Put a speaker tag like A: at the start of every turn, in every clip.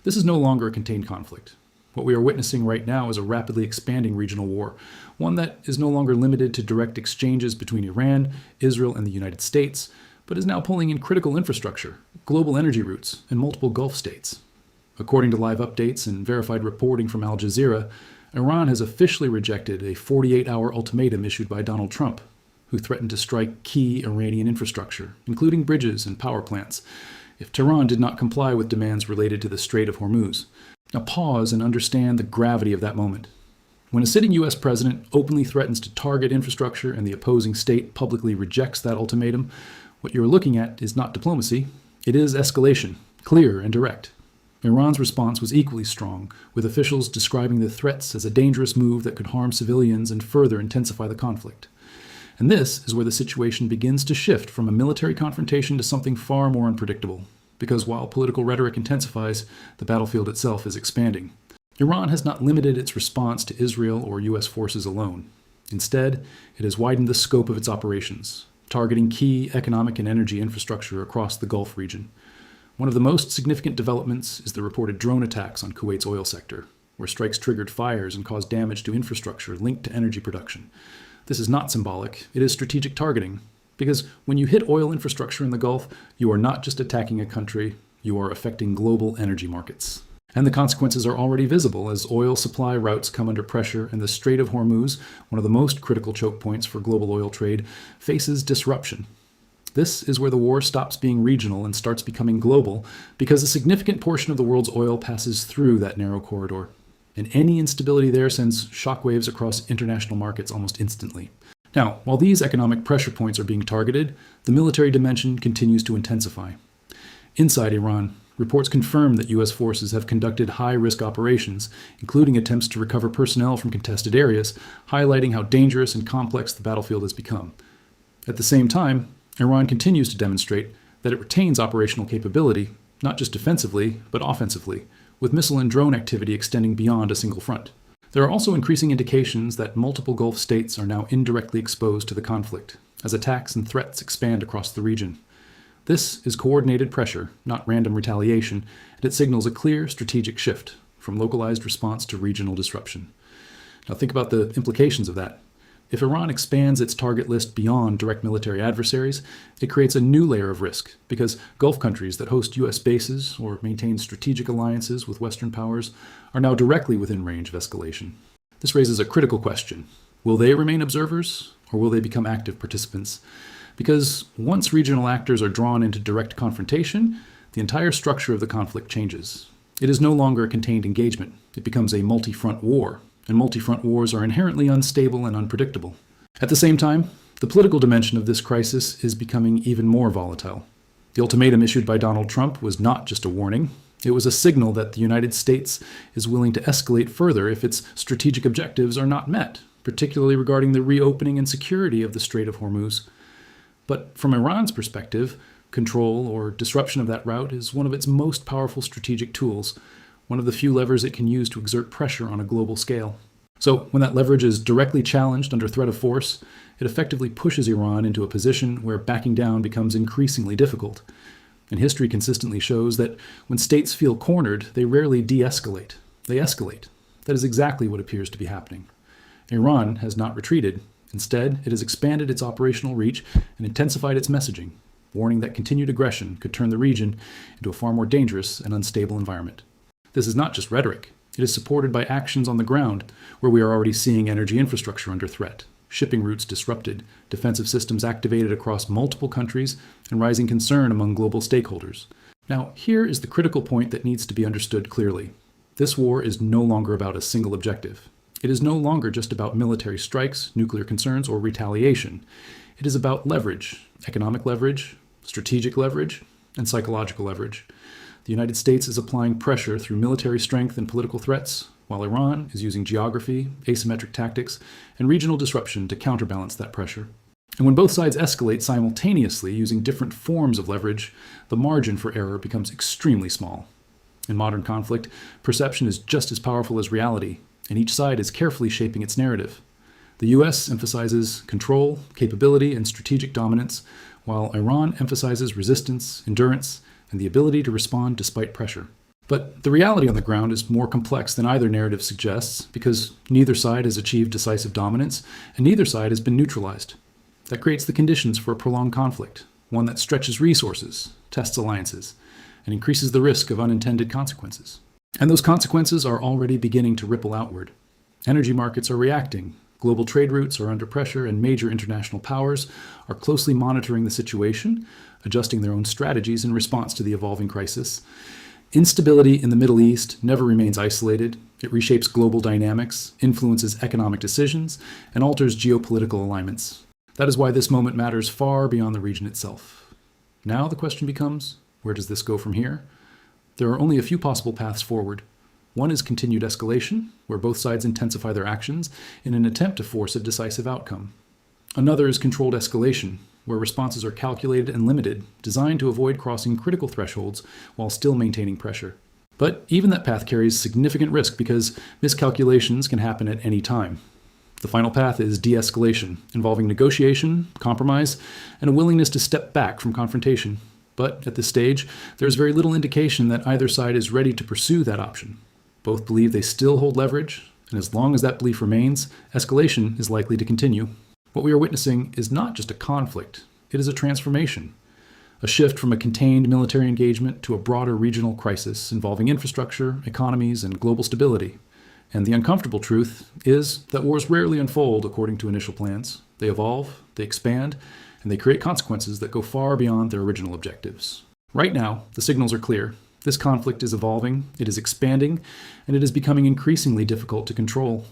A: This is no longer a contained conflict. What we are witnessing right now is a rapidly expanding regional war, one that is no longer limited to direct exchanges between Iran, Israel, and the United States, but is now pulling in critical infrastructure, global energy routes, and multiple Gulf states. According to live updates and verified reporting from Al Jazeera, Iran has officially rejected a 48-hour ultimatum issued by Donald Trump, who threatened to strike key Iranian infrastructure, including bridges and power plants, if Tehran did not comply with demands related to the Strait of Hormuz. Now pause and understand the gravity of that moment. When a sitting U.S. president openly threatens to target infrastructure and the opposing state publicly rejects that ultimatum, what you're looking at is not diplomacy, it is escalation, clear and direct. Iran's response was equally strong, with officials describing the threats as a dangerous move that could harm civilians and further intensify the conflict. And this is where the situation begins to shift from a military confrontation to something far more unpredictable, because while political rhetoric intensifies, the battlefield itself is expanding. Iran has not limited its response to Israel or U.S. forces alone. Instead, it has widened the scope of its operations, targeting key economic and energy infrastructure across the Gulf region. One of the most significant developments is the reported drone attacks on Kuwait's oil sector, where strikes triggered fires and caused damage to infrastructure linked to energy production. This is not symbolic, it is strategic targeting, because when you hit oil infrastructure in the Gulf, you are not just attacking a country, you are affecting global energy markets. And the consequences are already visible as oil supply routes come under pressure and the Strait of Hormuz, one of the most critical choke points for global oil trade, faces disruption. This is where the war stops being regional and starts becoming global, because a significant portion of the world's oil passes through that narrow corridor. And any instability there sends shockwaves across international markets almost instantly. Now, while these economic pressure points are being targeted, the military dimension continues to intensify. Inside Iran, reports confirm that U.S. forces have conducted high-risk operations, including attempts to recover personnel from contested areas, highlighting how dangerous and complex the battlefield has become. At the same time, Iran continues to demonstrate that it retains operational capability, not just defensively, but offensively, with missile and drone activity extending beyond a single front. There are also increasing indications that multiple Gulf states are now indirectly exposed to the conflict, as attacks and threats expand across the region. This is coordinated pressure, not random retaliation, and it signals a clear strategic shift from localized response to regional disruption. Now think about the implications of that. If Iran expands its target list beyond direct military adversaries, it creates a new layer of risk, because Gulf countries that host U.S. bases or maintain strategic alliances with Western powers are now directly within range of escalation. This raises a critical question. Will they remain observers, or will they become active participants? Because once regional actors are drawn into direct confrontation, the entire structure of the conflict changes. It is no longer a contained engagement. It becomes a multi-front war. And multi-front wars are inherently unstable and unpredictable. At the same time, the political dimension of this crisis is becoming even more volatile. The ultimatum issued by Donald Trump was not just a warning. It was a signal that the United States is willing to escalate further if its strategic objectives are not met, particularly regarding the reopening and security of the Strait of Hormuz. But from Iran's perspective, control or disruption of that route is one of its most powerful strategic tools, one of the few levers it can use to exert pressure on a global scale. So when that leverage is directly challenged under threat of force, it effectively pushes Iran into a position where backing down becomes increasingly difficult. And history consistently shows that when states feel cornered, they rarely de-escalate. They escalate. That is exactly what appears to be happening. Iran has not retreated. Instead, it has expanded its operational reach and intensified its messaging, warning that continued aggression could turn the region into a far more dangerous and unstable environment. This is not just rhetoric. It is supported by actions on the ground, where we are already seeing energy infrastructure under threat, shipping routes disrupted, defensive systems activated across multiple countries, and rising concern among global stakeholders. Now, here is the critical point that needs to be understood clearly. This war is no longer about a single objective. It is no longer just about military strikes, nuclear concerns, or retaliation. It is about leverage, economic leverage, strategic leverage, and psychological leverage. The United States is applying pressure through military strength and political threats, while Iran is using geography, asymmetric tactics, and regional disruption to counterbalance that pressure. And when both sides escalate simultaneously using different forms of leverage, the margin for error becomes extremely small. In modern conflict, perception is just as powerful as reality, and each side is carefully shaping its narrative. The U.S. emphasizes control, capability, and strategic dominance, while Iran emphasizes resistance, endurance, and the ability to respond despite pressure. But the reality on the ground is more complex than either narrative suggests because neither side has achieved decisive dominance and neither side has been neutralized. That creates the conditions for a prolonged conflict, one that stretches resources, tests alliances, and increases the risk of unintended consequences. And those consequences are already beginning to ripple outward. Energy markets are reacting, global trade routes are under pressure, and major international powers are closely monitoring the situation, adjusting their own strategies in response to the evolving crisis. Instability in the Middle East never remains isolated. It reshapes global dynamics, influences economic decisions, and alters geopolitical alignments. That is why this moment matters far beyond the region itself. Now the question becomes, where does this go from here? There are only a few possible paths forward. One is continued escalation, where both sides intensify their actions in an attempt to force a decisive outcome. Another is controlled escalation, where responses are calculated and limited, designed to avoid crossing critical thresholds while still maintaining pressure. But even that path carries significant risk because miscalculations can happen at any time. The final path is de-escalation, involving negotiation, compromise, and a willingness to step back from confrontation. But at this stage, there is very little indication that either side is ready to pursue that option. Both believe they still hold leverage, and as long as that belief remains, escalation is likely to continue. What we are witnessing is not just a conflict, it is a transformation. A shift from a contained military engagement to a broader regional crisis involving infrastructure, economies, and global stability. And the uncomfortable truth is that wars rarely unfold according to initial plans. They evolve, they expand, and they create consequences that go far beyond their original objectives. Right now, the signals are clear. This conflict is evolving, it is expanding, and it is becoming increasingly difficult to control.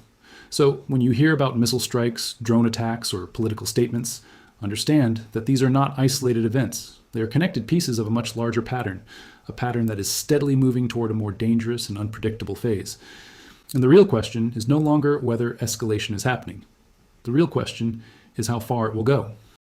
A: So when you hear about missile strikes, drone attacks, or political statements, understand that these are not isolated events. They are connected pieces of a much larger pattern, a pattern that is steadily moving toward a more dangerous and unpredictable phase. And the real question is no longer whether escalation is happening. The real question is how far it will go.